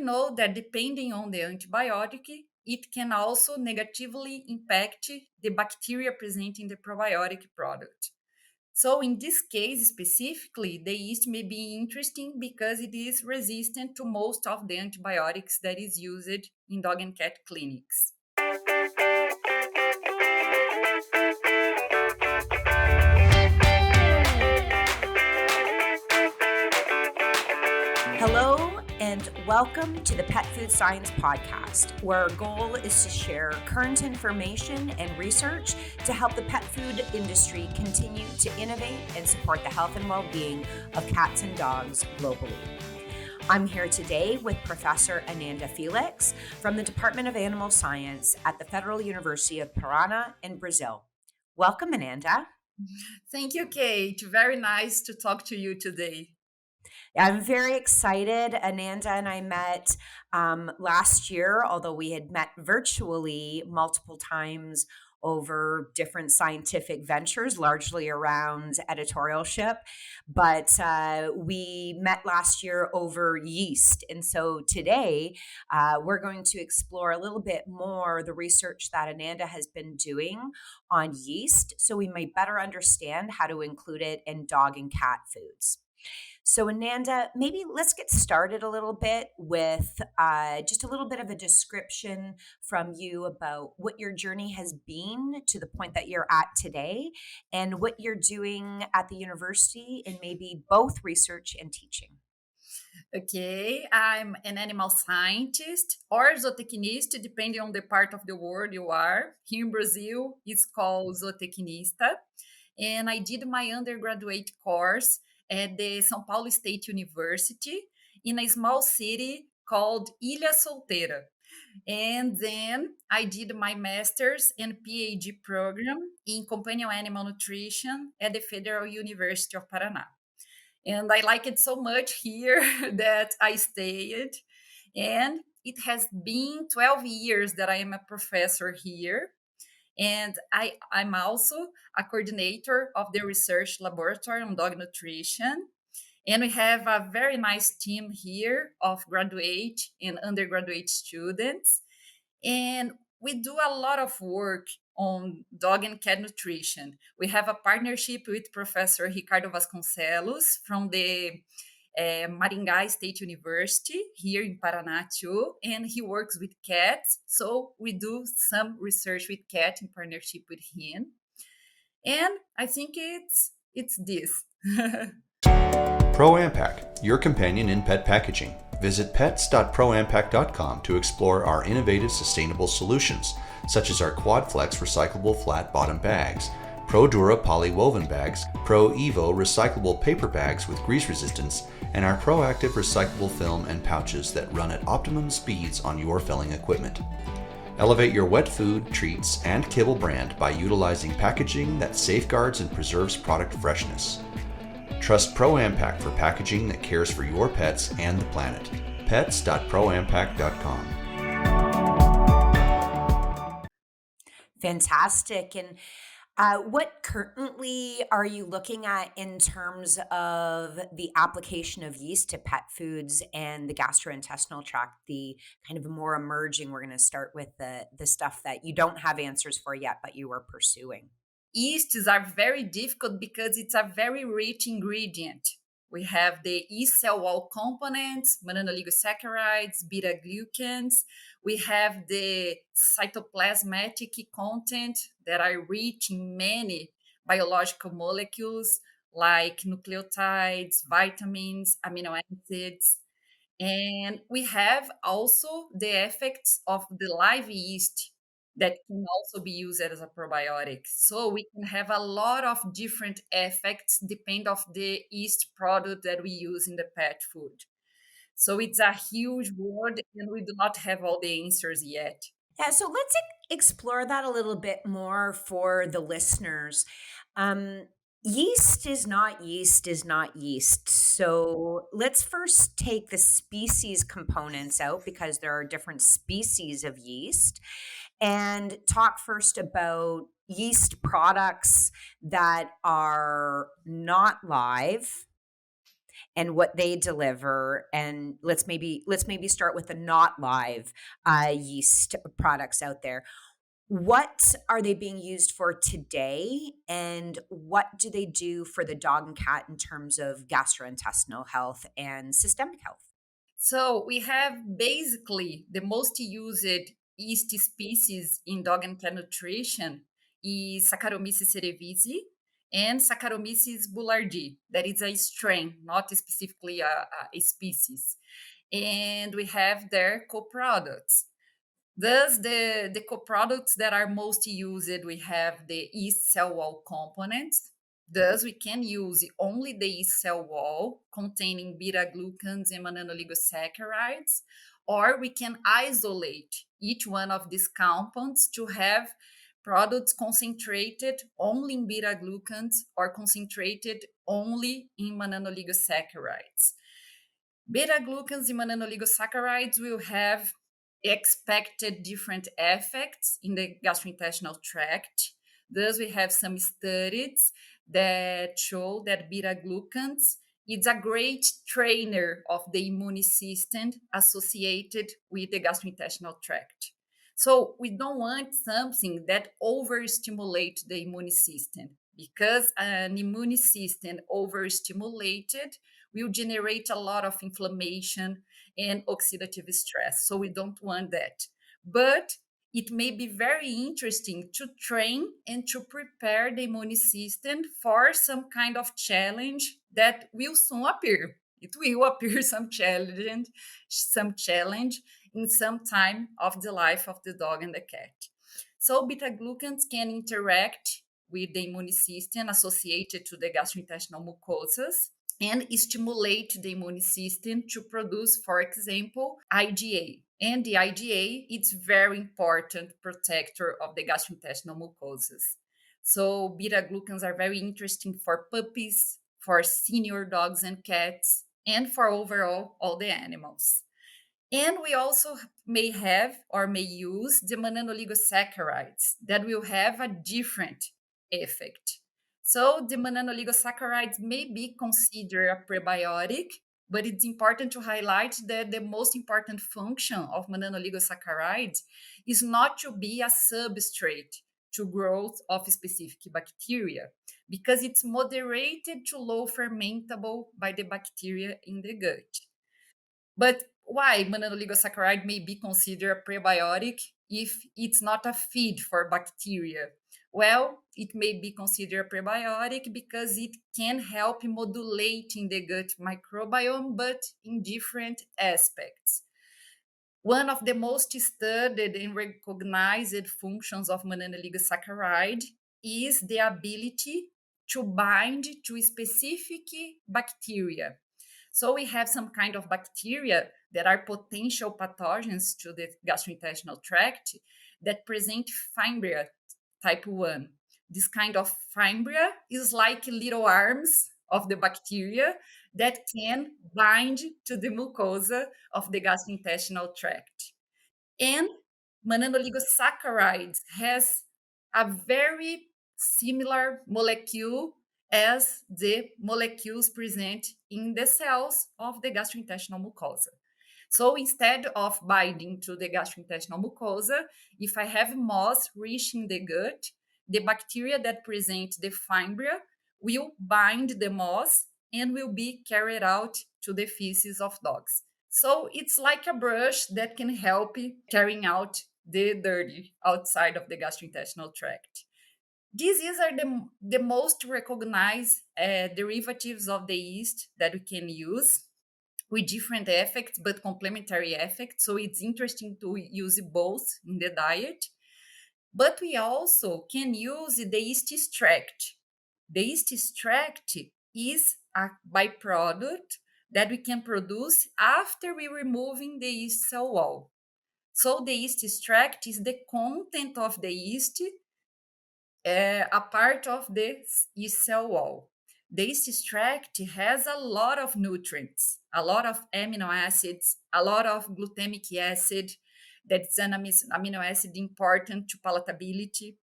know that depending on the antibiotic, it can also negatively impact the bacteria present in the probiotic product. So in this case specifically, the yeast may be interesting because it is resistant to most of the antibiotics that is used in dog and cat clinics. Hello, and welcome to the Pet Food Science Podcast, where our goal is to share current information and research to help the pet food industry continue to innovate and support the health and well-being of cats and dogs globally. I'm here today with Professor Ananda Félix from the Department of Animal Science at the Federal University of Paraná in Brazil. Welcome, Ananda. Thank you, Kate. Very nice to talk to you today. I'm very excited. Ananda and I met last year, although we had met virtually multiple times over different scientific ventures, largely around editorialship. But we met last year over yeast. And so today we're going to explore a little bit more the research that Ananda has been doing on yeast so we may better understand how to include it in dog and cat foods. So, Ananda, maybe let's get started a little bit with just a little bit of a description from you about what your journey has been to the point that you're at today and what you're doing at the university in maybe both research and teaching. Okay, I'm an animal scientist or zootecnist, depending on the part of the world you are. Here in Brazil, it's called zootecnista. And I did my undergraduate course at the São Paulo State University in a small city called Ilha Solteira. And then I did my master's and PhD program in companion animal nutrition at the Federal University of Paraná. And I like it so much here that I stayed. And it has been 12 years that I am a professor here. And I'm also a coordinator of the research laboratory on dog nutrition. And we have a very nice team here of graduate and undergraduate students. And we do a lot of work on dog and cat nutrition. We have a partnership with Professor Ricardo Vasconcelos from the Maringá State University here in Paraná too, and he works with cats. So we do some research with cat in partnership with him, and I think it's this. ProAmpac, your companion in pet packaging. Visit pets.proampac.com to explore our innovative sustainable solutions, such as our QuadFlex recyclable flat bottom bags, ProDura polywoven bags, ProEvo recyclable paper bags with grease resistance, and our proactive recyclable film and pouches that run at optimum speeds on your filling equipment. Elevate your wet food, treats, and kibble brand by utilizing packaging that safeguards and preserves product freshness. Trust ProAmpac for packaging that cares for your pets and the planet. pets.proampac.com. Fantastic. And what currently are you looking at in terms of the application of yeast to pet foods and the gastrointestinal tract, the kind of more emerging? We're going to start with the stuff that you don't have answers for yet, but you are pursuing. Yeasts are very difficult because it's a very rich ingredient. We have the yeast cell wall components, monoligosaccharides, beta-glucans. We have the cytoplasmatic content that are rich in many biological molecules like nucleotides, vitamins, amino acids. And we have also the effects of the live yeast that can also be used as a probiotic. So we can have a lot of different effects depending of the yeast product that we use in the pet food. So it's a huge world and we do not have all the answers yet. Yeah, so let's explore that a little bit more for the listeners. Yeast is not yeast is not yeast. So let's first take the species components out because there are different species of yeast and talk first about yeast products that are not live and what they deliver. And let's maybe start with the not live yeast products out there. What are they being used for today, and what do they do for the dog and cat in terms of gastrointestinal health and systemic health? So we have basically the most used yeast species in dog and cat nutrition is Saccharomyces cerevisiae and Saccharomyces boulardii. That is a strain, not specifically a species. And we have their co-products. Thus, the co-products that are most used, we have the yeast cell wall components. Thus, we can use only the yeast cell wall containing beta-glucans and mananoligosaccharides, or we can isolate each one of these compounds to have products concentrated only in beta-glucans or concentrated only in mananoligosaccharides. Beta-glucans and mananoligosaccharides will have expected different effects in the gastrointestinal tract. Thus, we have some studies that show that beta-glucans is a great trainer of the immune system associated with the gastrointestinal tract. So we don't want something that overstimulates the immune system, because an immune system overstimulated will generate a lot of inflammation and oxidative stress. So we don't want that. But it may be very interesting to train and to prepare the immune system for some kind of challenge that will soon appear. It will appear some challenge in some time of the life of the dog and the cat. So beta glucans can interact with the immune system associated to the gastrointestinal mucosas and stimulate the immune system to produce, for example, IgA. And the IgA is very important protector of the gastrointestinal mucosas. So beta glucans are very interesting for puppies, for senior dogs and cats, and for overall all the animals. And we also may have or may use the mananoligosaccharides that will have a different effect. So the mananoligosaccharides may be considered a prebiotic, but it's important to highlight that the most important function of mananoligosaccharides is not to be a substrate to growth of specific bacteria, because it's moderated to low fermentable by the bacteria in the gut. But why mananoligosaccharides may be considered a prebiotic if it's not a feed for bacteria? Well, it may be considered a prebiotic because it can help modulating the gut microbiome, but in different aspects. One of the most studied and recognized functions of mananoligosaccharides is the ability to bind to specific bacteria. So we have some kind of bacteria that are potential pathogens to the gastrointestinal tract that present fimbria type 1. This kind of fimbria is like little arms of the bacteria that can bind to the mucosa of the gastrointestinal tract. And mananoligosaccharides has a very similar molecule as the molecules present in the cells of the gastrointestinal mucosa. So instead of binding to the gastrointestinal mucosa, if I have moss reaching the gut, the bacteria that present the fimbria will bind the moss and will be carried out to the feces of dogs. So it's like a brush that can help carrying out the dirty outside of the gastrointestinal tract. These are the most recognized derivatives of the yeast that we can use with different effects, but complementary effects. So it's interesting to use both in the diet. But we also can use the yeast extract. The yeast extract is a byproduct that we can produce after we removing the yeast cell wall. So the yeast extract is the content of the yeast, a part of the yeast cell wall. The yeast extract has a lot of nutrients, a lot of amino acids, a lot of glutamic acid. That's an amino acid important to palatability.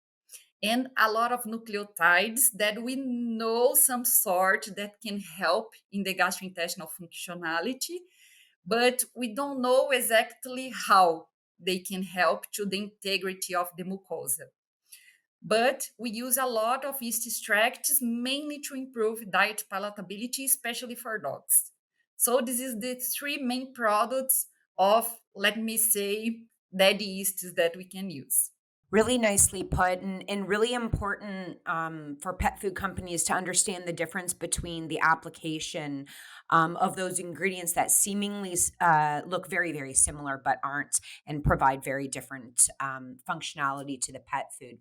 and a lot of nucleotides that we know some sort that can help in the gastrointestinal functionality, but we don't know exactly how they can help to the integrity of the mucosa. But we use a lot of yeast extracts mainly to improve diet palatability, especially for dogs. So this is the three main products of, let me say, dead yeasts that we can use. Really nicely put, and really important for pet food companies to understand the difference between the application of those ingredients that seemingly look very, very similar but aren't, and provide very different functionality to the pet food.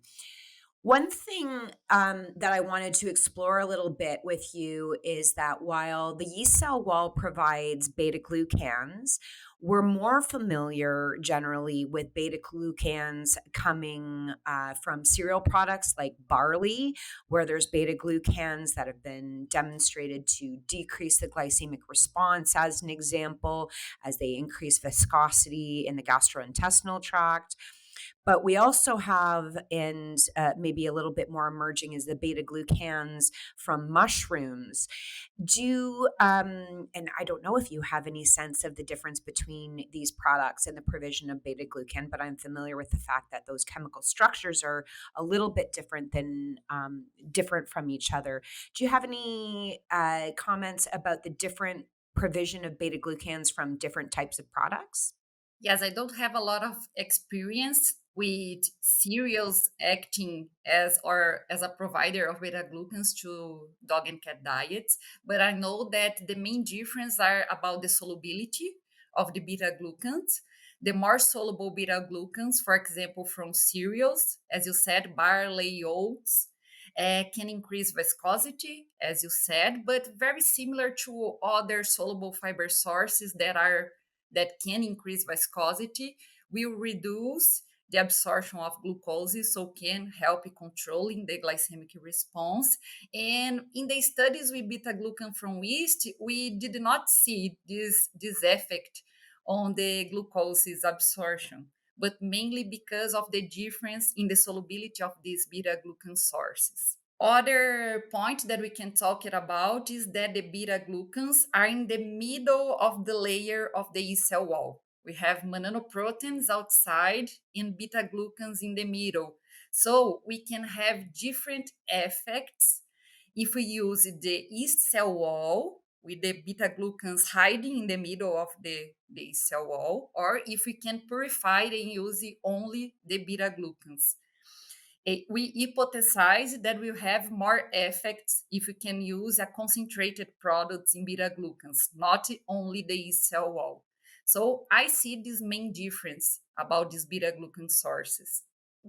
One thing that I wanted to explore a little bit with you is that while the yeast cell wall provides beta glucans, we're more familiar generally with beta glucans coming from cereal products like barley, where there's beta glucans that have been demonstrated to decrease the glycemic response, as an example, as they increase viscosity in the gastrointestinal tract. But we also have, and maybe a little bit more emerging, is the beta glucans from mushrooms. And I don't know if you have any sense of the difference between these products and the provision of beta glucan, but I'm familiar with the fact that those chemical structures are a little bit different from each other. Do you have any comments about the different provision of beta glucans from different types of products? Yes, I don't have a lot of experience with cereals acting as a provider of beta glucans to dog and cat diets, but I know that the main difference are about the solubility of the beta glucans. The more soluble beta glucans, for example, from cereals, as you said, barley, oats, can increase viscosity, as you said, but very similar to other soluble fiber sources that can increase viscosity, will reduce the absorption of glucose, so can help controlling the glycemic response. And in the studies with beta glucan from yeast, we did not see this effect on the glucose's absorption, but mainly because of the difference in the solubility of these beta glucan sources. Other point that we can talk it about is that the beta glucans are in the middle of the layer of the yeast cell wall. We have melanoproteins outside and beta glucans in the middle. So we can have different effects if we use the yeast cell wall with the beta glucans hiding in the middle of the yeast cell wall, or if we can purify and use only the beta glucans. We hypothesize that we'll have more effects if we can use a concentrated product in beta glucans, not only the yeast cell wall. So I see this main difference about these beta glucan sources.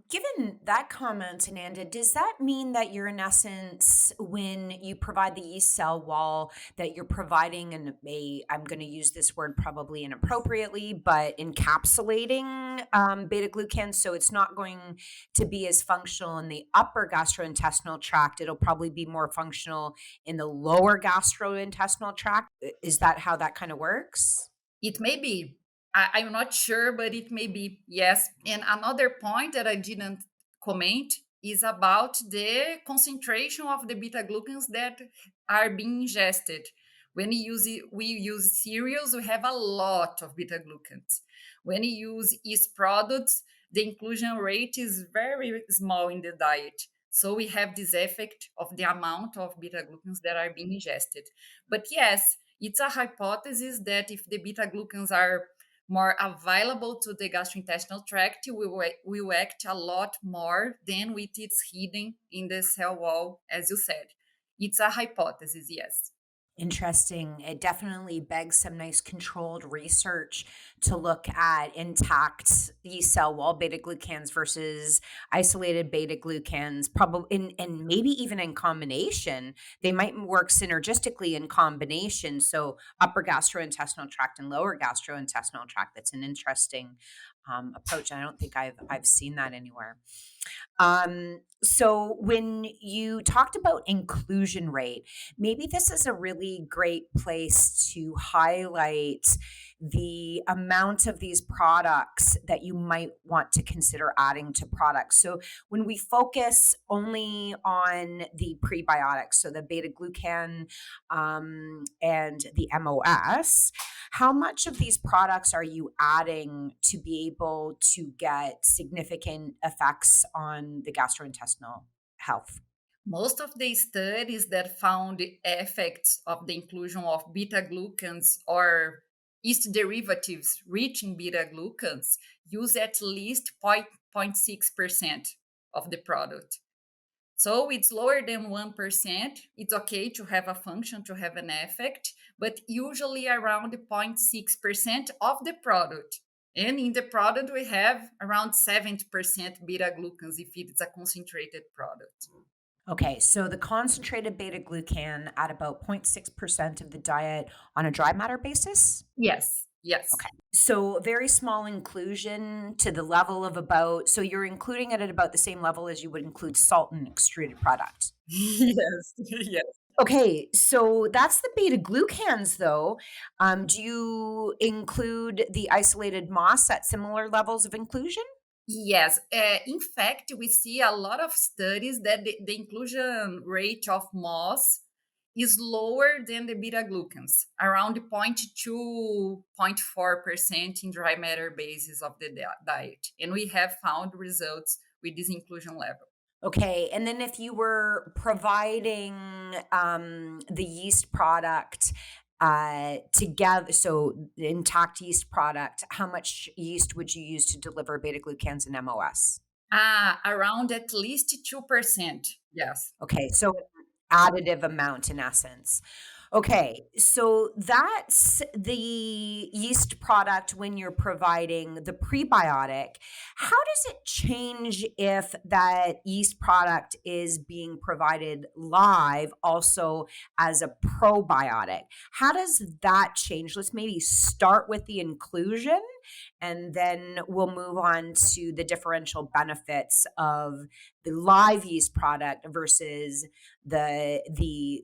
Given that comment, Ananda, does that mean that you're, in essence, when you provide the yeast cell wall, that you're providing I'm going to use this word probably inappropriately, but encapsulating beta glucans, so it's not going to be as functional in the upper gastrointestinal tract. It'll probably be more functional in the lower gastrointestinal tract. Is that how that kind of works? It may be. I'm not sure, but it may be. Yes. And another point that I didn't comment is about the concentration of the beta glucans that are being ingested. When we use cereals, we have a lot of beta glucans. When you use yeast products, the inclusion rate is very small in the diet. So we have this effect of the amount of beta glucans that are being ingested. But yes, it's a hypothesis that if the beta glucans are more available to the gastrointestinal tract, we will act a lot more than with its hidden in the cell wall, as you said. It's a hypothesis, yes. Interesting. It definitely begs some nice controlled research to look at intact yeast cell wall beta glucans versus isolated beta glucans, probably and maybe even in combination. They might work synergistically in combination. So upper gastrointestinal tract and lower gastrointestinal tract. That's an interesting approach. And I don't think I've seen that anywhere. So when you talked about inclusion rate, maybe this is a really really great place to highlight the amount of these products that you might want to consider adding to products. So when we focus only on the prebiotics, so the beta glucan and the MOS, how much of these products are you adding to be able to get significant effects on the gastrointestinal health? Most of the studies that found the effects of the inclusion of beta glucans or yeast derivatives rich in beta glucans use at least 0.6% of the product. So it's lower than 1%. It's okay to have a function, to have an effect, but usually around 0.6% of the product. And in the product, we have around 70% beta glucans if it's a concentrated product. Okay, so the concentrated beta glucan at about 0.6% of the diet on a dry matter basis? Yes, yes. Okay. So very small inclusion to the level of about, so you're including it at about the same level as you would include salt in extruded product. Yes, yes. Okay, so that's the beta glucans though. Do you include the isolated moss at similar levels of inclusion? Yes, in fact, we see a lot of studies that the inclusion rate of moss is lower than the beta glucans, around 0.2, 0.4% in dry matter basis of the diet. And we have found results with this inclusion level. Okay, and then if you were providing the yeast product together, so the intact yeast product, how much yeast would you use to deliver beta glucans and MOS? Around at least 2%. Yes. Okay, so additive amount in essence. Okay, so that's the yeast product when you're providing the prebiotic. How does it change if that yeast product is being provided live also as a probiotic? How does that change? Let's maybe start with the inclusion and then we'll move on to the differential benefits of the live yeast product versus the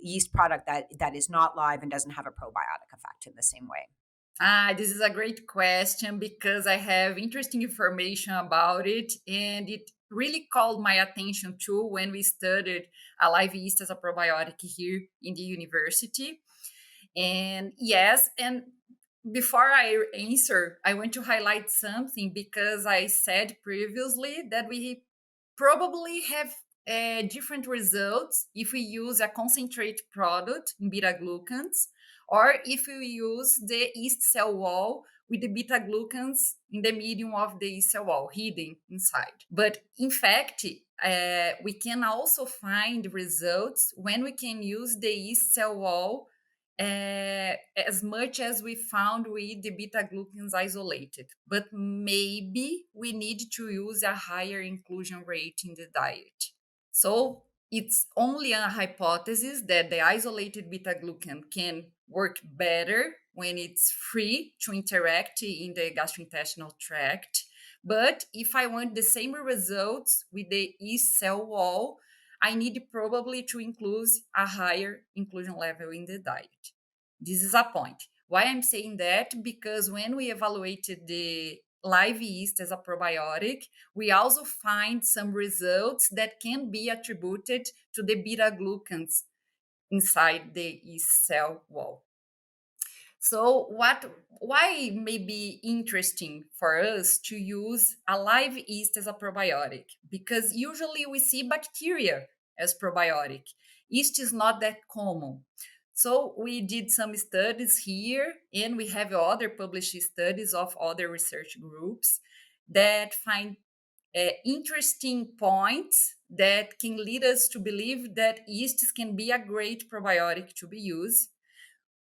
yeast product that is not live and doesn't have a probiotic effect in the same way. This is a great question because I have interesting information about it, and it really called my attention too when we studied a live yeast as a probiotic here in the university. And yes, and before I answer, I want to highlight something because I said previously that we probably have different results if we use a concentrate product in beta glucans or if we use the yeast cell wall with the beta glucans in the medium of the yeast cell wall hidden inside. But in fact, we can also find results when we can use the yeast cell wall as much as we found with the beta glucans isolated. But maybe we need to use a higher inclusion rate in the diet. So it's only a hypothesis that the isolated beta glucan can work better when it's free to interact in the gastrointestinal tract. But if I want the same results with the yeast cell wall, I need probably to include a higher inclusion level in the diet. This is a point. Why I'm saying that? Because when we evaluated the live yeast as a probiotic, we also find some results that can be attributed to the beta glucans inside the yeast cell wall. So why it may be interesting for us to use a live yeast as a probiotic? Because usually we see bacteria as probiotic. Yeast is not that common. So we did some studies here, and we have other published studies of other research groups that find interesting points that can lead us to believe that yeasts can be a great probiotic to be used.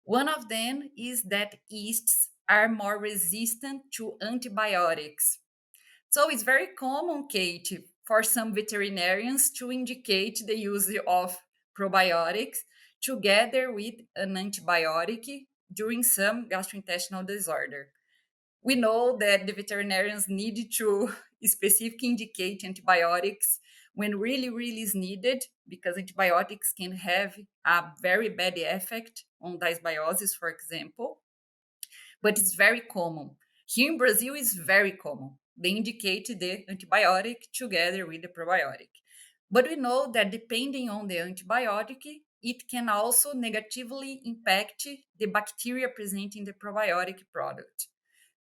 One of them is that yeasts are more resistant to antibiotics. So it's very common, Kate, for some veterinarians to indicate the use of probiotics together with an antibiotic during some gastrointestinal disorder. We know that the veterinarians need to specifically indicate antibiotics when really, really is needed, because antibiotics can have a very bad effect on dysbiosis, for example, but it's very common. Here in Brazil, it's very common. They indicate the antibiotic together with the probiotic. But we know that depending on the antibiotic, it can also negatively impact the bacteria present in the probiotic product.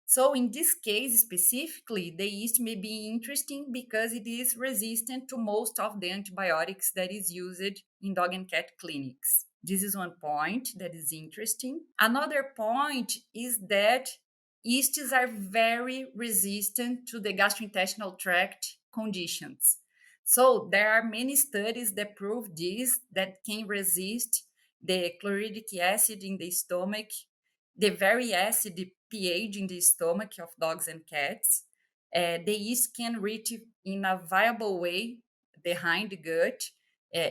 So in this case specifically, the yeast may be interesting because it is resistant to most of the antibiotics that is used in dog and cat clinics. This is one point that is interesting. Another point is that yeasts are very resistant to the gastrointestinal tract conditions. So there are many studies that prove this, that can resist the chlorhydric acid in the stomach, the very acid pH in the stomach of dogs and cats. The yeast can reach in a viable way the hind gut,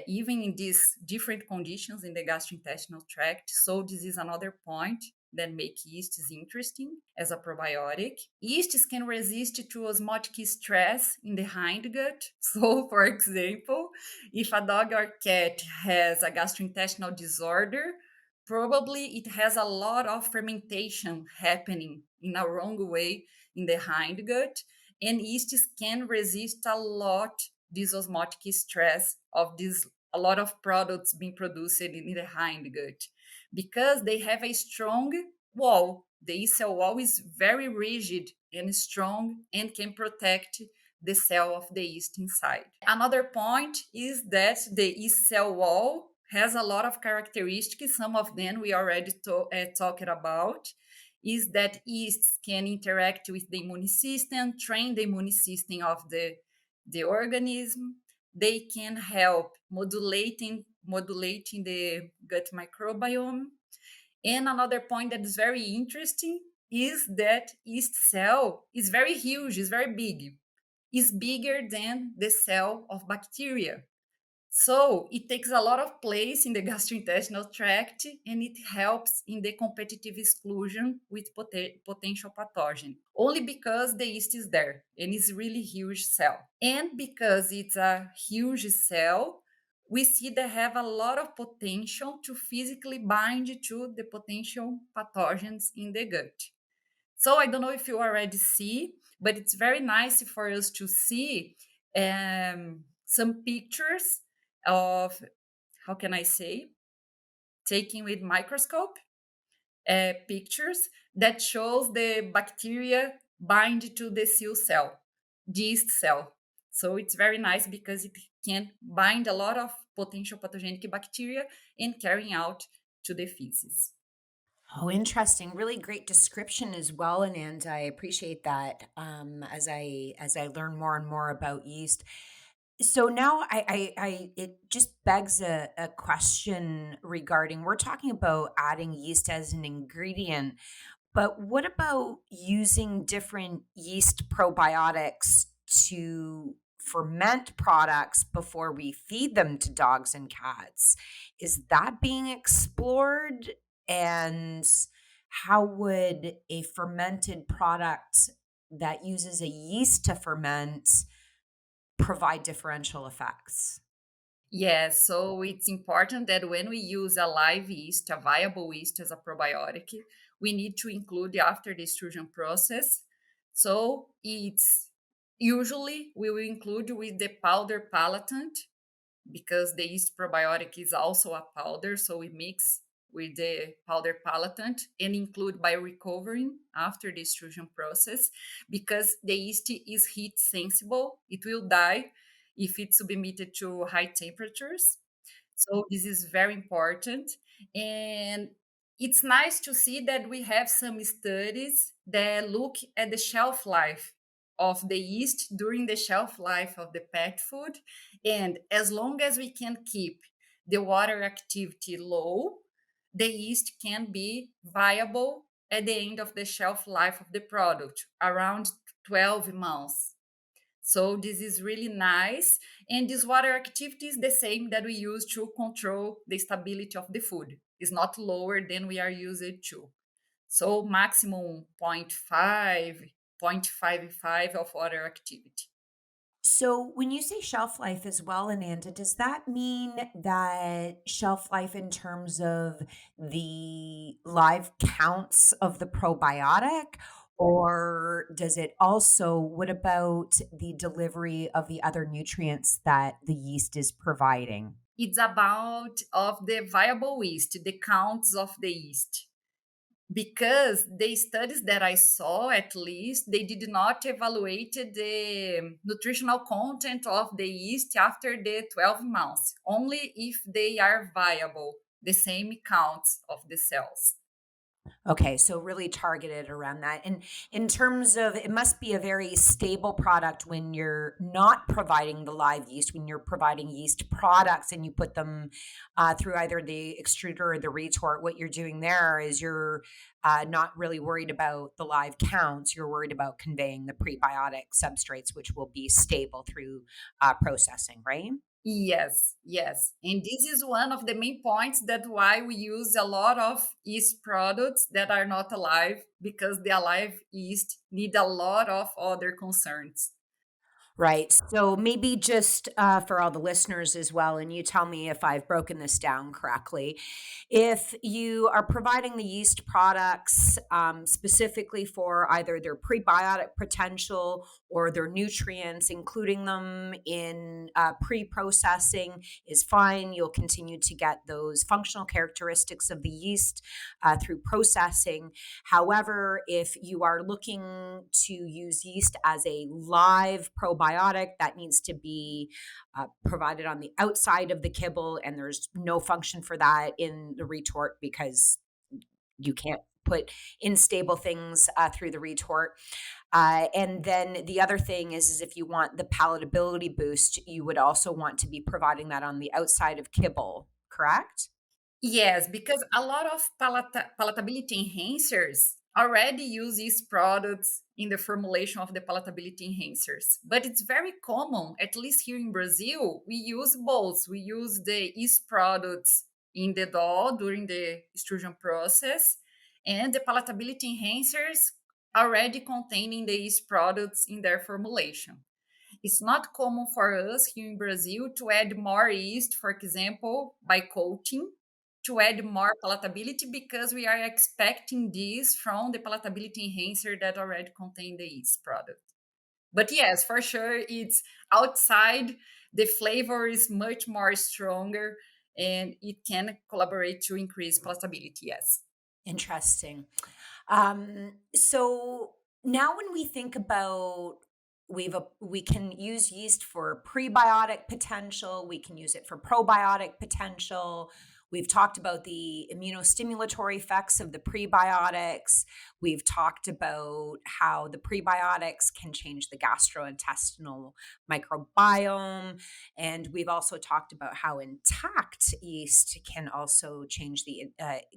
even in these different conditions in the gastrointestinal tract. So this is another point that make yeasts interesting as a probiotic. Yeasts can resist to osmotic stress in the hind gut. So, for example, if a dog or cat has a gastrointestinal disorder, probably it has a lot of fermentation happening in a wrong way in the hind gut, and yeasts can resist a lot this osmotic stress of this a lot of products being produced in the hind gut, because they have a strong wall. The yeast cell wall is very rigid and strong and can protect the cell of the yeast inside. Another point is that the yeast cell wall has a lot of characteristics. Some of them we already talked about. Is that yeasts can interact with the immune system, train the immune system of the organism. They can help modulating the gut microbiome. And another point that is very interesting is that yeast cell is very huge, is very big. Is bigger than the cell of bacteria. So it takes a lot of place in the gastrointestinal tract, and it helps in the competitive exclusion with potential pathogen. Only because the yeast is there and it's really huge cell. And because it's a huge cell, we see they have a lot of potential to physically bind to the potential pathogens in the gut. So I don't know if you already see, but it's very nice for us to see some pictures of, how can I say, taking with microscope pictures that shows the bacteria bind to the seal cell, yeast cell. So it's very nice because it can bind a lot of potential pathogenic bacteria and carrying out to the feces. Oh, interesting. Really great description as well, and I appreciate that as I learn more and more about yeast. So now it just begs a question regarding, we're talking about adding yeast as an ingredient, but what about using different yeast probiotics to ferment products before we feed them to dogs and cats? Is that being explored? And how would a fermented product that uses a yeast to ferment provide differential effects? Yes, so it's important that when we use a live yeast, a viable yeast as a probiotic, we need to include after the extrusion process. So it's usually we will include with the powder palatant, because the yeast probiotic is also a powder. So we mix with the powder palatant and include by recovering after the extrusion process, because the yeast is heat sensible. It will die if it's submitted to high temperatures. So this is very important. And it's nice to see that we have some studies that look at the shelf life of the yeast during the shelf life of the pet food. And as long as we can keep the water activity low, the yeast can be viable at the end of the shelf life of the product, around 12 months. So this is really nice. And this water activity is the same that we use to control the stability of the food. It's not lower than we are used to. So maximum 0.5, 0.55 of water activity. So, when you say shelf life as well, Ananda, does that mean that shelf life in terms of the live counts of the probiotic? Or does it also, what about the delivery of the other nutrients that the yeast is providing? It's about of the viable yeast, the counts of the yeast. Because the studies that I saw, at least, they did not evaluate the nutritional content of the yeast after the 12 months, only if they are viable, the same counts of the cells. Okay, so really targeted around that. And in terms of, it must be a very stable product when you're not providing the live yeast, when you're providing yeast products and you put them through either the extruder or the retort. What you're doing there is you're not really worried about the live counts. You're worried about conveying the prebiotic substrates, which will be stable through processing, right? Yes, yes. And this is one of the main points that why we use a lot of yeast products that are not alive, because the alive yeast need a lot of other concerns. Right. So maybe just for all the listeners as well, and you tell me if I've broken this down correctly. If you are providing the yeast products specifically for either their prebiotic potential or their nutrients, including them in pre processing is fine. You'll continue to get those functional characteristics of the yeast through processing. However, if you are looking to use yeast as a live probiotic, that needs to be provided on the outside of the kibble, and there's no function for that in the retort because you can't put unstable things through the retort. And then the other thing is if you want the palatability boost, you would also want to be providing that on the outside of kibble, correct? Yes, because a lot of palatability enhancers already use these products in the formulation of the palatability enhancers. But it's very common, at least here in Brazil, we use both. We use the yeast products in the dough during the extrusion process, and the palatability enhancers already containing the yeast products in their formulation. It's not common for us here in Brazil to add more yeast, for example, by coating, to add more palatability, because we are expecting this from the palatability enhancer that already contain the yeast product. But yes, for sure, it's outside. The flavor is much more stronger, and it can collaborate to increase palatability. Yes. Interesting. So now when we think about we can use yeast for prebiotic potential, we can use it for probiotic potential. We've talked about the immunostimulatory effects of the prebiotics. We've talked about how the prebiotics can change the gastrointestinal microbiome. And we've also talked about how intact yeast can also change the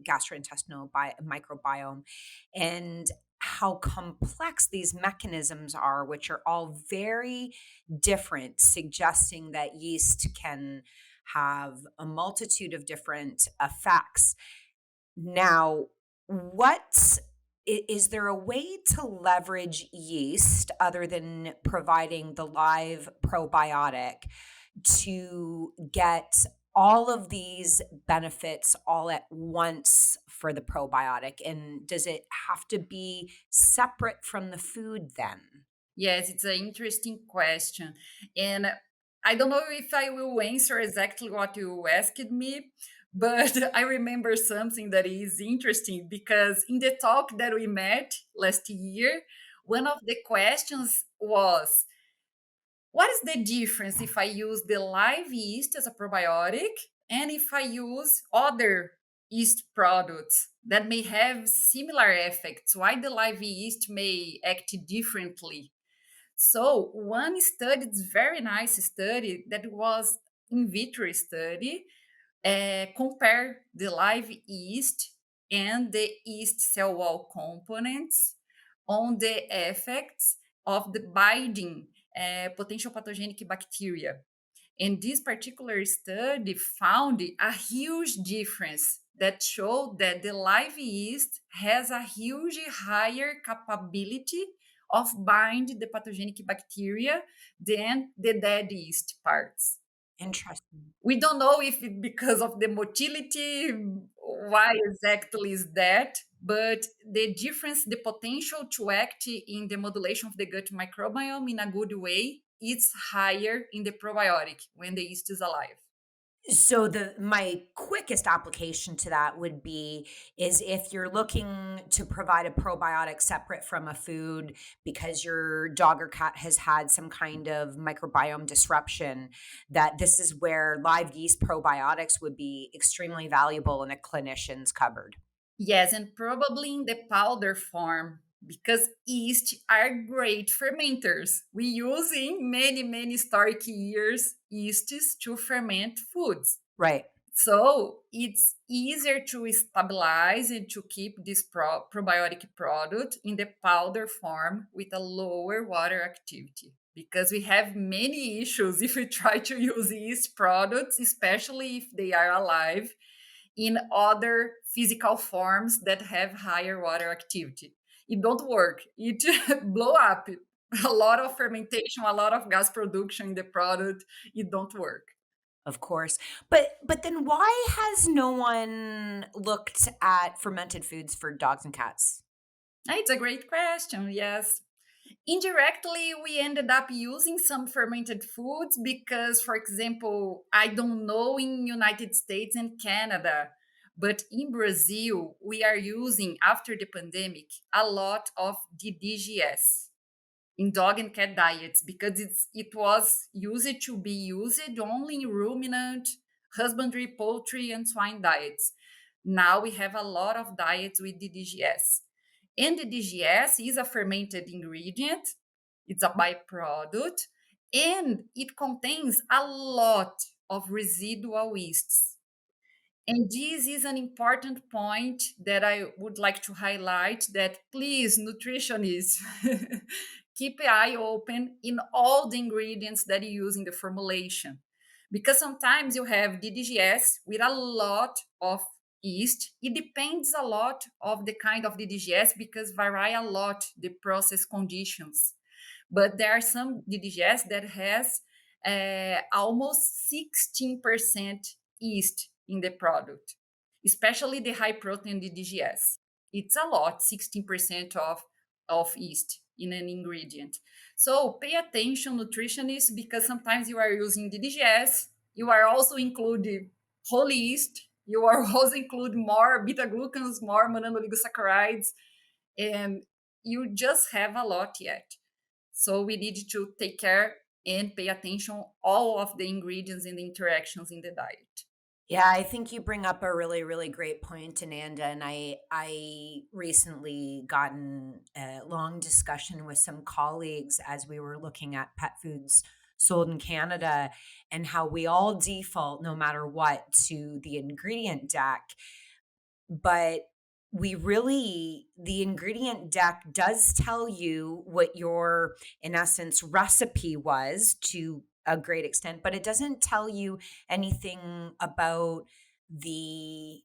gastrointestinal microbiome, and how complex these mechanisms are, which are all very different, suggesting that yeast can have a multitude of different effects. Now, what is there a way to leverage yeast other than providing the live probiotic to get all of these benefits all at once for the probiotic? And does it have to be separate from the food then? Yes, it's an interesting question. And I don't know if I will answer exactly what you asked me, but I remember something that is interesting, because in the talk that we met last year, one of the questions was, what is the difference if I use the live yeast as a probiotic and if I use other yeast products that may have similar effects? Why the live yeast may act differently? So one study, it's very nice study, that was in vitro study, compare the live yeast and the yeast cell wall components on the effects of the binding potential pathogenic bacteria. And this particular study found a huge difference that showed that the live yeast has a huge higher capability of bind the pathogenic bacteria than the dead yeast parts. Interesting. We don't know if it because of the motility, why exactly is that, but the difference, the potential to act in the modulation of the gut microbiome in a good way, it's higher in the probiotic when the yeast is alive. So my quickest application to that would be is if you're looking to provide a probiotic separate from a food because your dog or cat has had some kind of microbiome disruption, that this is where live yeast probiotics would be extremely valuable in a clinician's cupboard. Yes, and probably in the powder form because yeast are great fermenters. We use in many historic years yeasts to ferment foods. Right. So it's easier to stabilize and to keep this probiotic product in the powder form with a lower water activity. Because we have many issues if we try to use yeast products, especially if they are alive in other physical forms that have higher water activity. It don't work. It blow up. A lot of fermentation, a lot of gas production in the product. It don't work. Of course. But then why has no one looked at fermented foods for dogs and cats? It's a great question. Yes. Indirectly, we ended up using some fermented foods because, for example, I don't know in United States and Canada, but in Brazil, we are using after the pandemic a lot of DDGS in dog and cat diets because it was used to be used only in ruminant, husbandry, poultry, and swine diets. Now we have a lot of diets with DDGS. And the DGS is a fermented ingredient, it's a byproduct, and it contains a lot of residual yeasts. And this is an important point that I would like to highlight that please, nutritionists, keep an eye open in all the ingredients that you use in the formulation. Because sometimes you have DDGS with a lot of yeast. It depends a lot of the kind of DDGS because vary a lot the process conditions. But there are some DDGS that has almost 16% yeast in the product, especially the high protein DDGS. It's a lot, 16% of yeast in an ingredient. So pay attention, nutritionists, because sometimes you are using DDGS, you are also including whole yeast, you are also include more beta glucans, more monoligosaccharides, and you just have a lot yet. So we need to take care and pay attention all of the ingredients and the interactions in the diet. Yeah, I think you bring up a really, really great point, Ananda. And I recently gotten a long discussion with some colleagues as we were looking at pet foods sold in Canada and how we all default, no matter what, to the ingredient deck. But the ingredient deck does tell you what your, in essence, recipe was to a great extent, but it doesn't tell you anything about the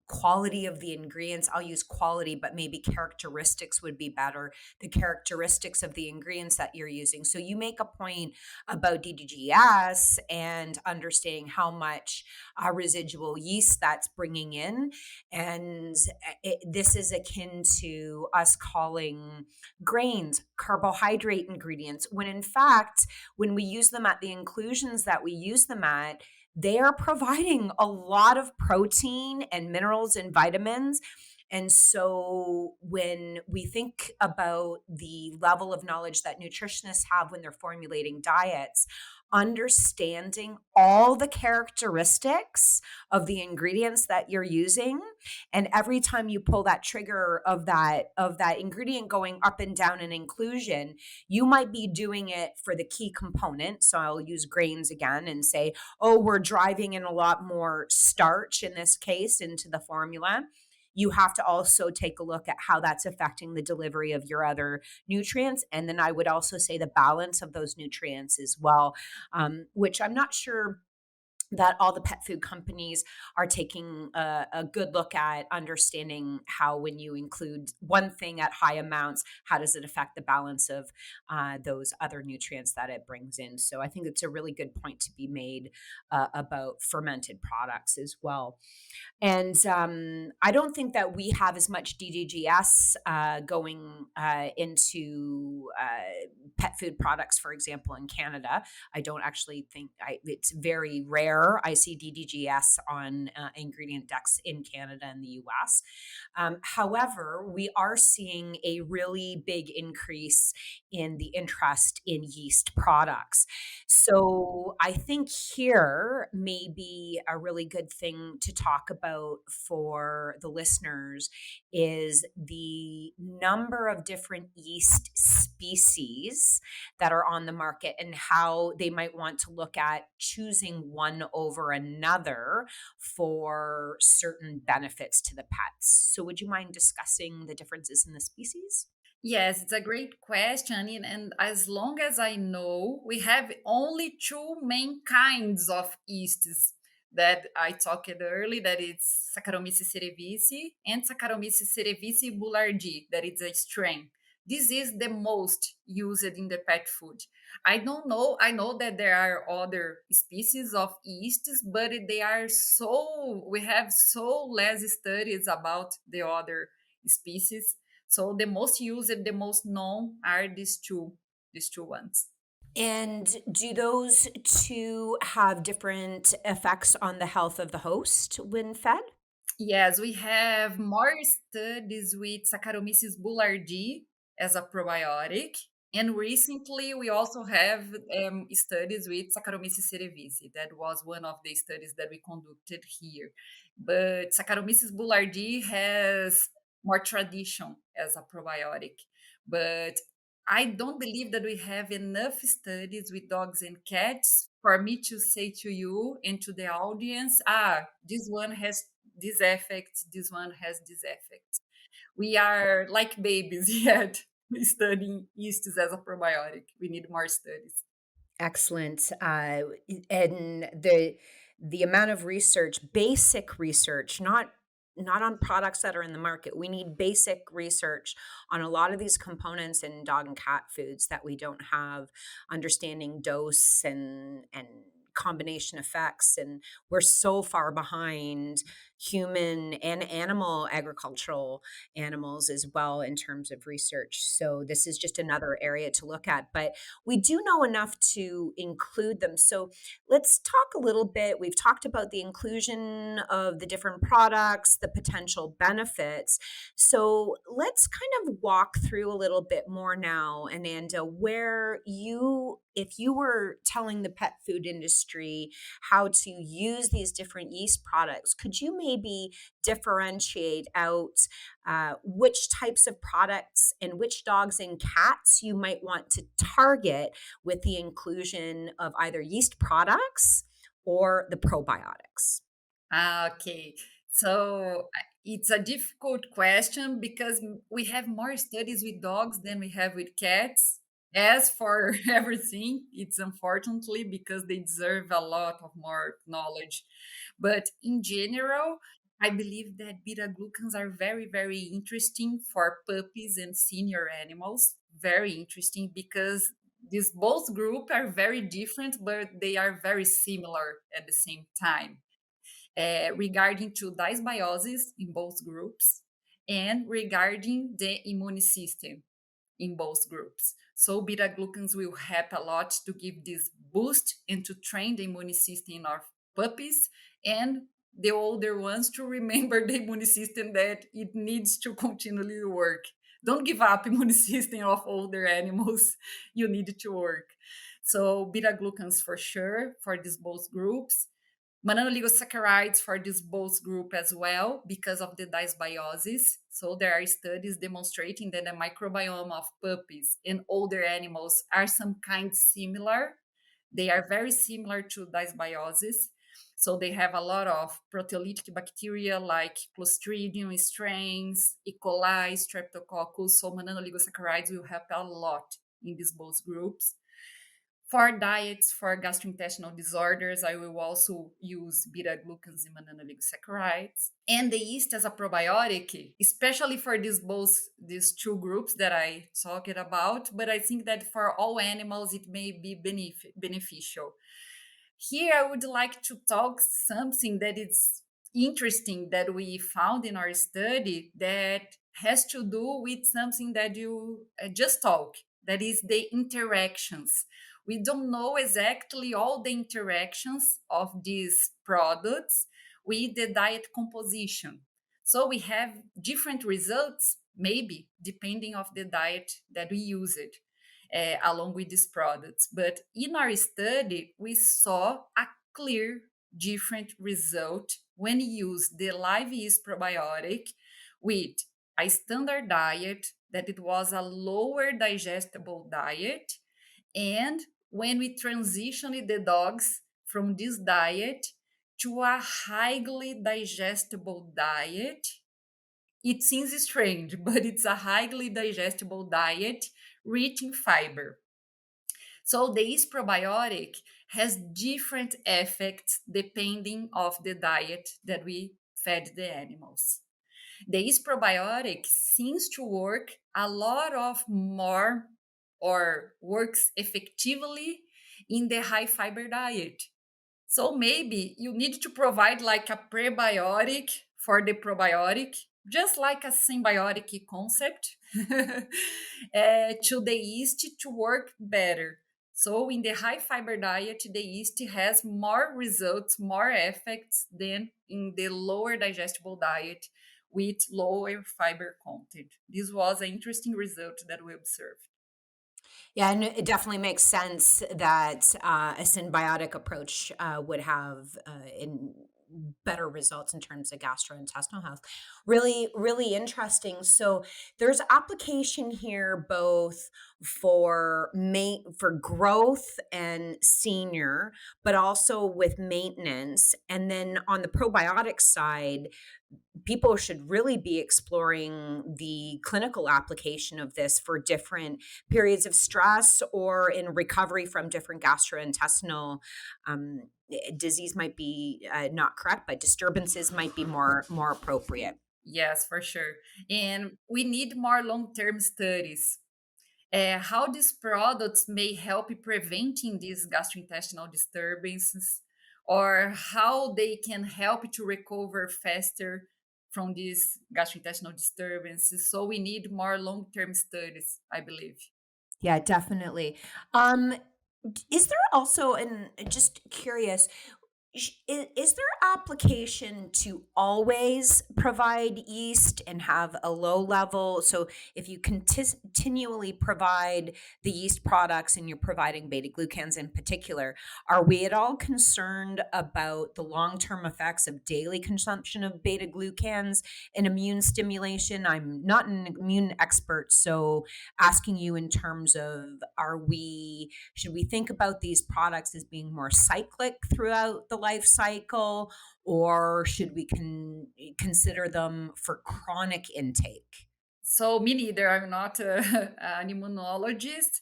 quality of the ingredients. I'll use quality, but maybe characteristics would be better. The characteristics of the ingredients that you're using. So you make a point about DDGS and understanding how much residual yeast that's bringing in. And this is akin to us calling grains carbohydrate ingredients, when in fact, when we use them at the inclusions that we use them at, they are providing a lot of protein and minerals and vitamins. And so when we think about the level of knowledge that nutritionists have when they're formulating diets, understanding all the characteristics of the ingredients that you're using, and every time you pull that trigger of that ingredient going up and down in inclusion, you might be doing it for the key component. So I'll use grains again and say, oh, we're driving in a lot more starch in this case into the formula. You have to also take a look at how that's affecting the delivery of your other nutrients. And then I would also say the balance of those nutrients as well, which I'm not sure that all the pet food companies are taking a good look at understanding how, when you include one thing at high amounts, how does it affect the balance of those other nutrients that it brings in. So I think it's a really good point to be made about fermented products as well. And I don't think that we have as much DDGS going into pet food products, for example, in Canada. I don't actually think it's very rare. I see DDGS on ingredient decks in Canada and the US. However, we are seeing a really big increase in the interest in yeast products. So I think here may be a really good thing to talk about for the listeners is the number of different yeast species that are on the market and how they might want to look at choosing one over another for certain benefits to the pets. So would you mind discussing the differences in the species? Yes, it's a great question. And as long as I know, we have only two main kinds of yeasts that I talked earlier, that it's Saccharomyces cerevisiae and Saccharomyces cerevisiae boulardii, that it's a strain. This is the most used in the pet food. I don't know. I know that there are other species of yeasts, but they are we have so less studies about the other species, so the most used, the most known are these two ones. And do those two have different effects on the health of the host when fed? Yes, we have more studies with Saccharomyces boulardii as a probiotic. And recently, we also have studies with Saccharomyces cerevisiae. That was one of the studies that we conducted here. But Saccharomyces boulardii has more tradition as a probiotic. But I don't believe that we have enough studies with dogs and cats for me to say to you and to the audience, this one has this effect, this one has this effect. We are like babies yet studying yeast as a probiotic. We need more studies. Excellent. And the amount of research, basic research, not on products that are in the market. We need basic research on a lot of these components in dog and cat foods that we don't have, understanding dose and combination effects. And we're so far behind human and animal agricultural animals as well in terms of research. So this is just another area to look at. But we do know enough to include them. So let's talk a little bit. We've talked about the inclusion of the different products, the potential benefits. So let's kind of walk through a little bit more now, Ananda, where if you were telling the pet food industry how to use these different yeast products, could you maybe differentiate out which types of products and which dogs and cats you might want to target with the inclusion of either yeast products or the probiotics? Okay. So it's a difficult question because we have more studies with dogs than we have with cats. As for everything, it's unfortunately because they deserve a lot of more knowledge. But in general, I believe that beta glucans are very, very interesting for puppies and senior animals. Very interesting because these both groups are very different, but they are very similar at the same time, regarding to dysbiosis in both groups and regarding the immune system in both groups. So beta glucans will help a lot to give this boost and to train the immune system of puppies and the older ones to remember the immune system that it needs to continually work. Don't give up immune system of older animals. You need to work. So beta glucans for sure for these both groups. Monoligosaccharides for this both group as well because of the dysbiosis. So there are studies demonstrating that the microbiome of puppies and older animals are some kind similar. They are very similar to dysbiosis. So they have a lot of proteolytic bacteria like Clostridium strains, E. coli, Streptococcus. So monoligosaccharides will help a lot in these both groups. For diets for gastrointestinal disorders, I will also use beta glucans and monoligosaccharides. And the yeast as a probiotic, especially for these two groups that I talked about. But I think that for all animals, it may be beneficial. Here, I would like to talk something that is interesting that we found in our study that has to do with something that you just talked, that is the interactions. We don't know exactly all the interactions of these products with the diet composition. So we have different results, maybe depending of the diet that we use it along with these products. But in our study, we saw a clear different result when you use the live yeast probiotic with a standard diet that it was a lower digestible diet, and when we transitioned the dogs from this diet to a highly digestible diet. It seems strange, but it's a highly digestible diet rich in fiber. So the yeast probiotic has different effects depending of the diet that we fed the animals. The yeast probiotic seems to work a lot of more or works effectively in the high fiber diet. So maybe you need to provide like a prebiotic for the probiotic, just like a symbiotic concept, to the yeast to work better. So in the high fiber diet, the yeast has more results, more effects than in the lower digestible diet with lower fiber content. This was an interesting result that we observed. Yeah, and it definitely makes sense that a symbiotic approach would have in better results in terms of gastrointestinal health. Really, really interesting. So there's application here both for growth and senior, but also with maintenance. And then on the probiotic side, people should really be exploring the clinical application of this for different periods of stress or in recovery from different gastrointestinal disease might be not correct, but disturbances might be more appropriate. Yes, for sure. And we need more long term studies. How these products may help in preventing these gastrointestinal disturbances, or how they can help to recover faster from these gastrointestinal disturbances. So we need more long term studies, I believe. Yeah, definitely. Um, is there also, and just curious, is there application to always provide yeast and have a low level? So if you continually provide the yeast products and you're providing beta glucans in particular, are we at all concerned about the long-term effects of daily consumption of beta glucans and immune stimulation? I'm not an immune expert, so asking you in terms of should we think about these products as being more cyclic throughout the life cycle, or should we consider them for chronic intake? So me neither. I'm not an immunologist,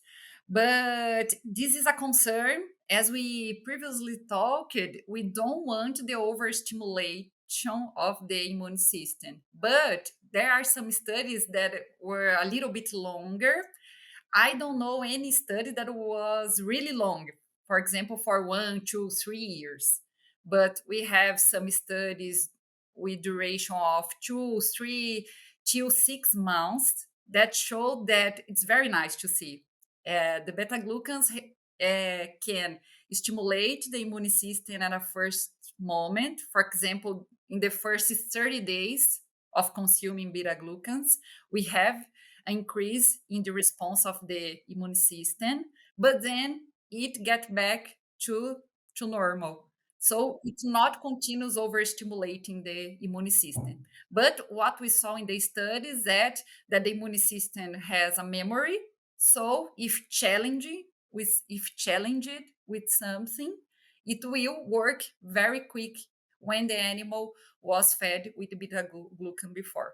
but this is a concern. As we previously talked, we don't want the overstimulation of the immune system. But there are some studies that were a little bit longer. I don't know any study that was really long, for example, for 1, 2, 3 years. But we have some studies with duration of 2, 3 till 6 months that show that it's very nice to see. The beta glucans can stimulate the immune system at a first moment. For example, in the first 30 days of consuming beta glucans, we have increase in the response of the immune system, but then it gets back to normal. So it's not continuous overstimulating the immune system. But what we saw in the study is that the immune system has a memory. So if challenged with something, it will work very quick when the animal was fed with beta glucan before.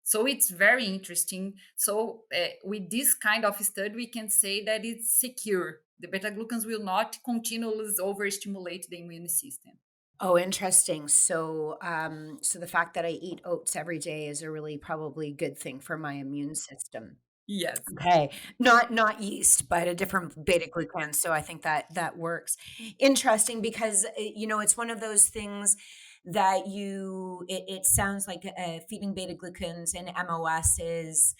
So it's very interesting. So with this kind of study, we can say that it's secure. The beta glucans will not continuously overstimulate the immune system. Oh, interesting. So the fact that I eat oats every day is a really probably good thing for my immune system. Yes. Okay, not yeast, but a different beta glucan. So I think that that works. Interesting because it's one of those things that it sounds like feeding beta glucans and MOS is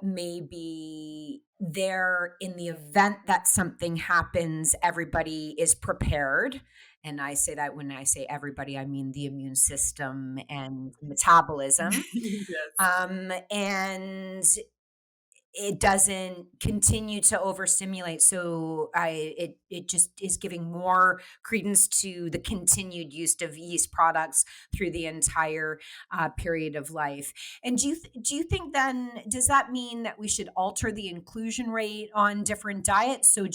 maybe there in the event that something happens, everybody is prepared. And I say that when I say everybody, I mean the immune system and metabolism. Yes. And it doesn't continue to overstimulate. So it just is giving more credence to the continued use of yeast products through the entire period of life. And do you think then, does that mean that we should alter the inclusion rate on different diets? So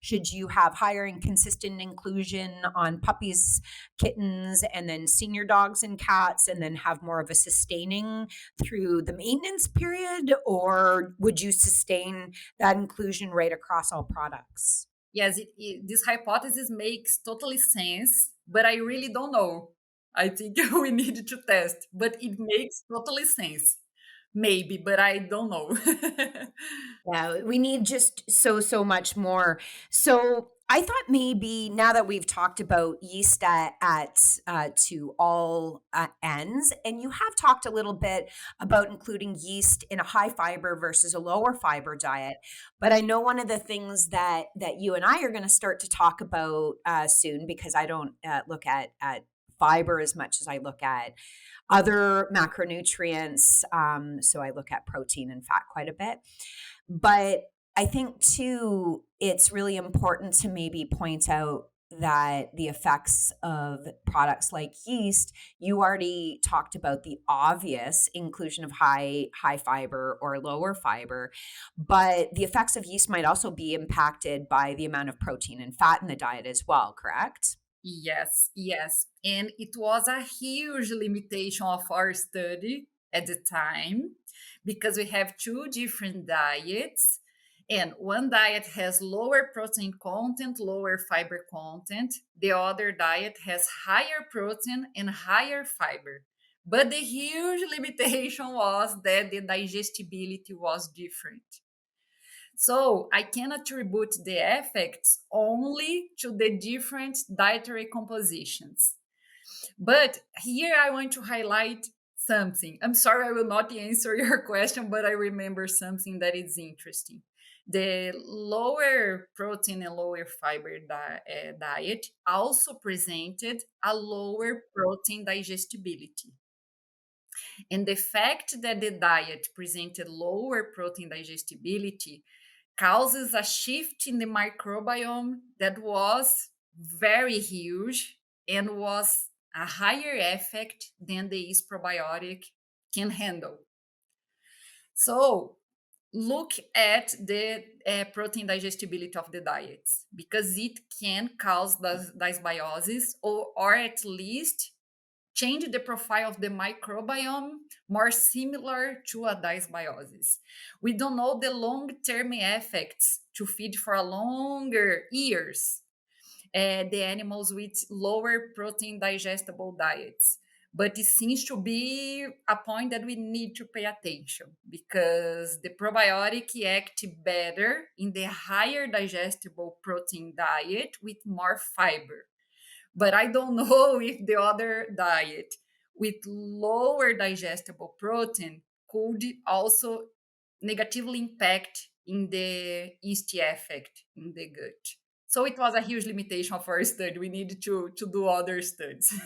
should you have higher and consistent inclusion on puppies, kittens, and then senior dogs and cats, and then have more of a sustaining through the maintenance period, or would you sustain that inclusion rate across all products? Yes, this hypothesis makes totally sense, but I really don't know. I think we need to test, but it makes totally sense. Maybe, but I don't know. Yeah, we need just so much more. So I thought maybe now that we've talked about yeast at to all ends, and you have talked a little bit about including yeast in a high fiber versus a lower fiber diet, but I know one of the things that you and I are going to start to talk about soon, because I don't look at fiber as much as I look at other macronutrients. So I look at protein and fat quite a bit. But I think too, it's really important to maybe point out that the effects of products like yeast, you already talked about the obvious inclusion of high fiber or lower fiber, but the effects of yeast might also be impacted by the amount of protein and fat in the diet as well, correct? Yes, yes. And it was a huge limitation of our study at the time because we have two different diets. And one diet has lower protein content, lower fiber content. The other diet has higher protein and higher fiber. But the huge limitation was that the digestibility was different. So I can attribute the effects only to the different dietary compositions. But here I want to highlight something. I'm sorry I will not answer your question, but I remember something that is interesting. The lower protein and lower fiber diet also presented a lower protein digestibility. And the fact that the diet presented lower protein digestibility causes a shift in the microbiome that was very huge and was a higher effect than the yeast probiotic can handle. So look at the protein digestibility of the diets because it can cause dysbiosis or at least change the profile of the microbiome more similar to a dysbiosis. We don't know the long-term effects to feed for a longer years the animals with lower protein digestible diets. But it seems to be a point that we need to pay attention because the probiotic act better in the higher digestible protein diet with more fiber. But I don't know if the other diet with lower digestible protein could also negatively impact in the yeast effect in the gut. So it was a huge limitation of our study. We needed to do other studies.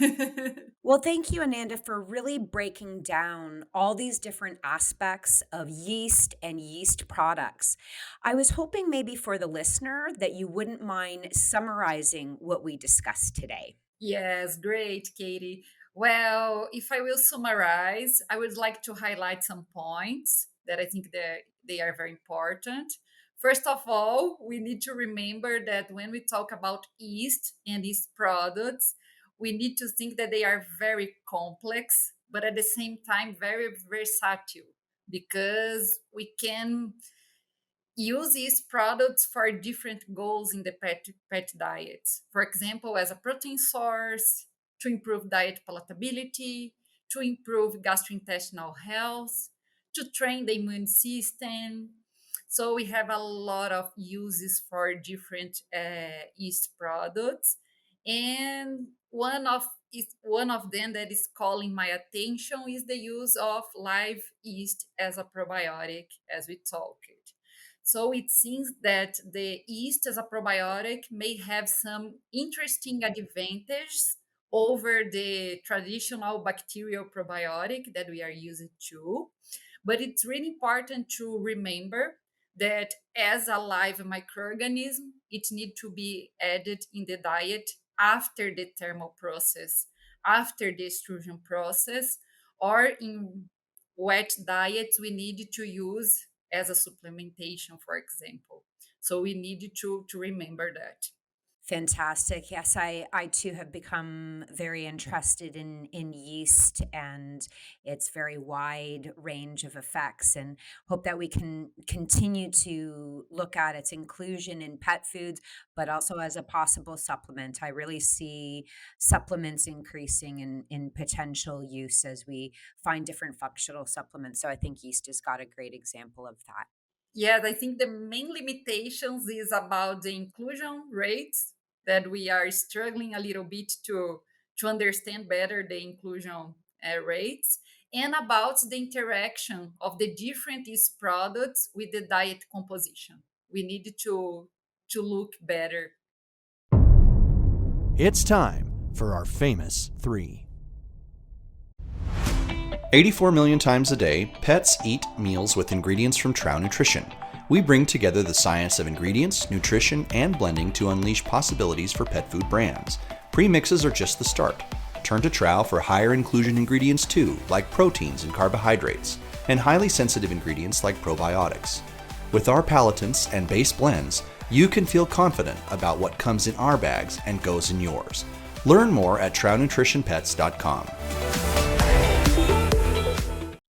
Well, thank you, Ananda, for really breaking down all these different aspects of yeast and yeast products. I was hoping maybe for the listener that you wouldn't mind summarizing what we discussed today. Yes, great, Katie. Well, if I will summarize, I would like to highlight some points that I think that they are very important. First of all, we need to remember that when we talk about yeast and yeast products, we need to think that they are very complex, but at the same time, very versatile because we can use these products for different goals in the pet diets. For example, as a protein source, to improve diet palatability, to improve gastrointestinal health, to train the immune system. So we have a lot of uses for different yeast products, and one of them that is calling my attention is the use of live yeast as a probiotic, as we talked. So it seems that the yeast as a probiotic may have some interesting advantages over the traditional bacterial probiotic that we are using too. But it's really important to remember that as a live microorganism, it needs to be added in the diet after the thermal process, after the extrusion process, or in wet diets, we need to use as a supplementation, for example. So we need to remember that. Fantastic. Yes, I too have become very interested in yeast and its very wide range of effects, and hope that we can continue to look at its inclusion in pet foods, but also as a possible supplement. I really see supplements increasing in potential use as we find different functional supplements. So I think yeast has got a great example of that. Yes, I think the main limitations is about the inclusion rates that we are struggling a little bit to understand better the inclusion rates, and about the interaction of the different yeast products with the diet composition. We need to look better. It's time for our famous three. 84 million times a day, pets eat meals with ingredients from Trow Nutrition. We bring together the science of ingredients, nutrition, and blending to unleash possibilities for pet food brands. Premixes are just the start. Turn to Trow for higher inclusion ingredients too, like proteins and carbohydrates, and highly sensitive ingredients like probiotics. With our palatants and base blends, you can feel confident about what comes in our bags and goes in yours. Learn more at TrowNutritionPets.com.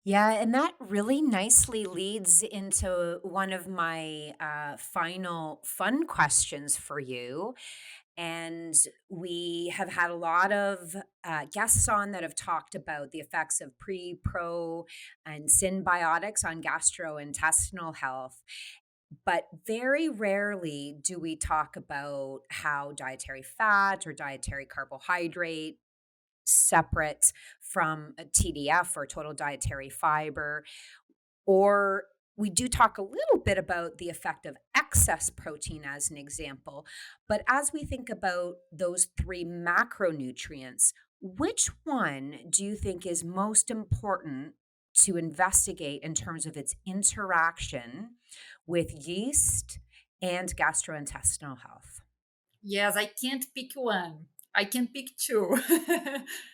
Yeah, and that really nicely leads into one of my final fun questions for you. And we have had a lot of guests on that have talked about the effects of pre, pro, and symbiotics on gastrointestinal health. But very rarely do we talk about how dietary fat or dietary carbohydrate separate from a TDF or total dietary fiber, or we do talk a little bit about the effect of excess protein as an example. But as we think about those three macronutrients, which one do you think is most important to investigate in terms of its interaction with yeast and gastrointestinal health? Yes, I can't pick one. I can pick two.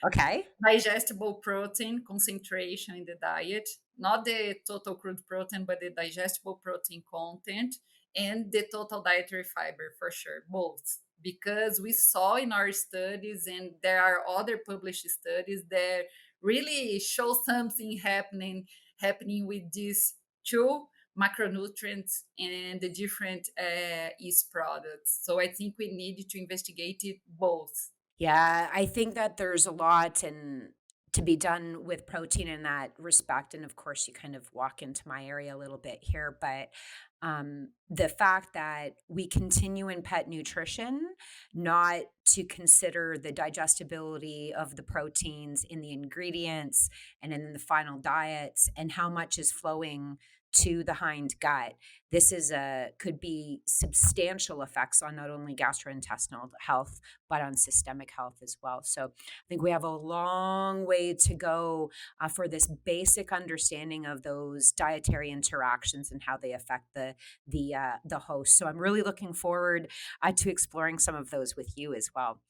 Okay. Digestible protein concentration in the diet, not the total crude protein, but the digestible protein content, and the total dietary fiber for sure, both. Because we saw in our studies, and there are other published studies that really show something happening with these two macronutrients and the different yeast products. So I think we need to investigate it both. Yeah, I think that there's a lot to be done with protein in that respect. And of course, you kind of walk into my area a little bit here, but the fact that we continue in pet nutrition not to consider the digestibility of the proteins in the ingredients and in the final diets and how much is flowing to the hind gut. This is could be substantial effects on not only gastrointestinal health but on systemic health as well. So I think we have a long way to go for this basic understanding of those dietary interactions and how they affect the host. So I'm really looking forward to exploring some of those with you as well.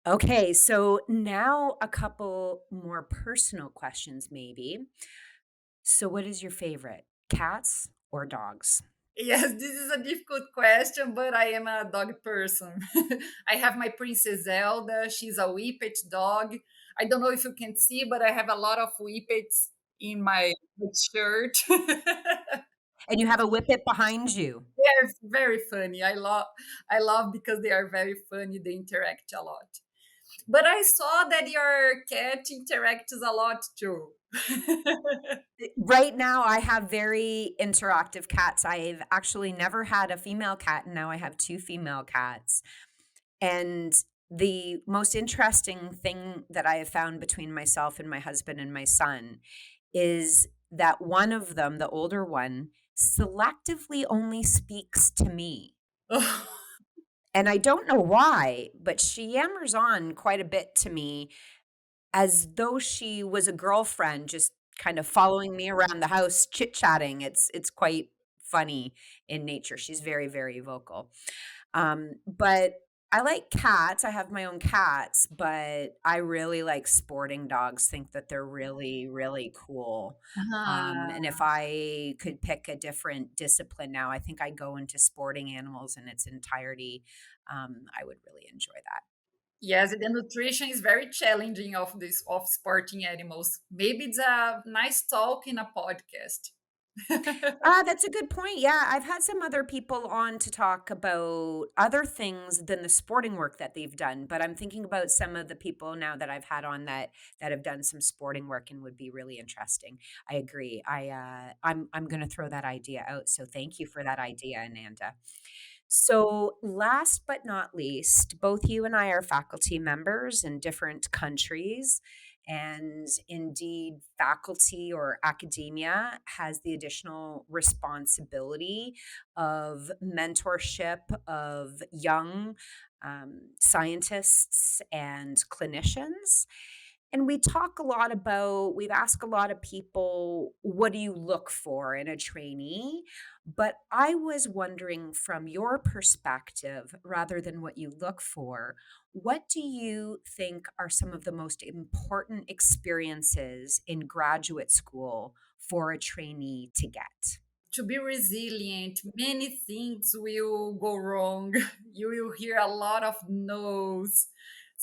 Okay, so now a couple more personal questions, maybe. So, what is your favorite, cats or dogs? Yes, this is a difficult question, but I am a dog person. I have my Princess Zelda. She's a whippet dog. I don't know if you can see, but I have a lot of whippets in my shirt. And you have a whippet behind you. They're very funny. I love because they are very funny. They interact a lot. But I saw that your cat interacts a lot too. Right now, I have very interactive cats. I've actually never had a female cat, and now I have 2 female cats. And the most interesting thing that I have found between myself and my husband and my son is that one of them, the older one, selectively only speaks to me. And I don't know why, but she yammers on quite a bit to me as though she was a girlfriend just kind of following me around the house chit-chatting. It's quite funny in nature. She's very, very vocal. But I like cats. I have my own cats, but I really like sporting dogs. Think that they're really, really cool. And Ah, if I could pick a different discipline now, I think I'd go into sporting animals in its entirety. I would really enjoy that. yes, the nutrition is very challenging of this of sporting animals. Maybe it's a nice talk in a podcast. That's a good point. Yeah, I've had some other people on to talk about other things than the sporting work that they've done, but I'm thinking about some of the people now that I've had on that have done some sporting work and would be really interesting. I agree. I'm going to throw that idea out. So thank you for that idea, Ananda. So, last but not least, both you and I are faculty members in different countries. And indeed, faculty or academia has the additional responsibility of mentorship of young scientists and clinicians. And we've asked a lot of people, what do you look for in a trainee? But I was wondering from your perspective, rather than what you look for, what do you think are some of the most important experiences in graduate school for a trainee to get? To be resilient, many things will go wrong. You will hear a lot of no's.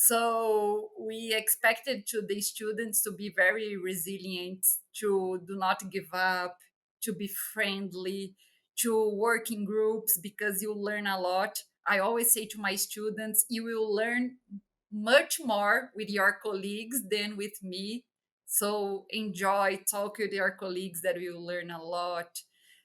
So we expected to the students to be very resilient, to do not give up, to be friendly, to work in groups because you learn a lot. I always say to my students, you will learn much more with your colleagues than with me. So enjoy, talk with your colleagues that you will learn a lot.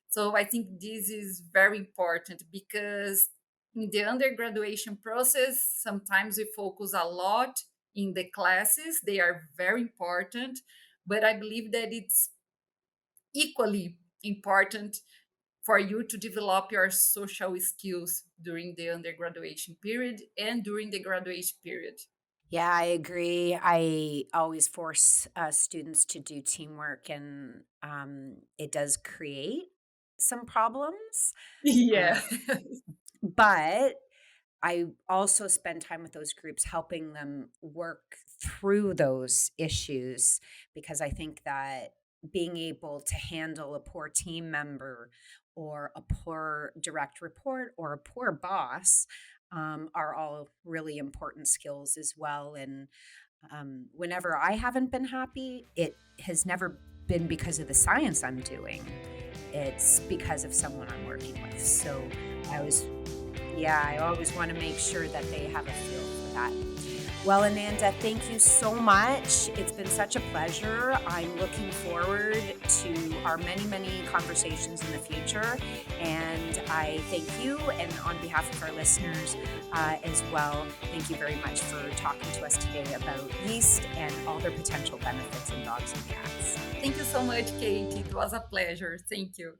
So I think this is very important because in the undergraduation process, sometimes we focus a lot in the classes. They are very important, but I believe that it's equally important for you to develop your social skills during the undergraduation period and during the graduation period. Yeah, I agree. I always force students to do teamwork, and it does create some problems. Yeah. Uh, but I also spend time with those groups helping them work through those issues because I think that being able to handle a poor team member or a poor direct report or a poor boss are all really important skills as well. And whenever I haven't been happy, it has never been because of the science I'm doing. It's because of someone I'm working with. So I was yeah, I always want to make sure that they have a feel for that. Well, Ananda, thank you so much. It's been such a pleasure. I'm looking forward to our many, many conversations in the future. And I thank you. And on behalf of our listeners as well, thank you very much for talking to us today about yeast and all their potential benefits in dogs and cats. Thank you so much, Kate. It was a pleasure. Thank you.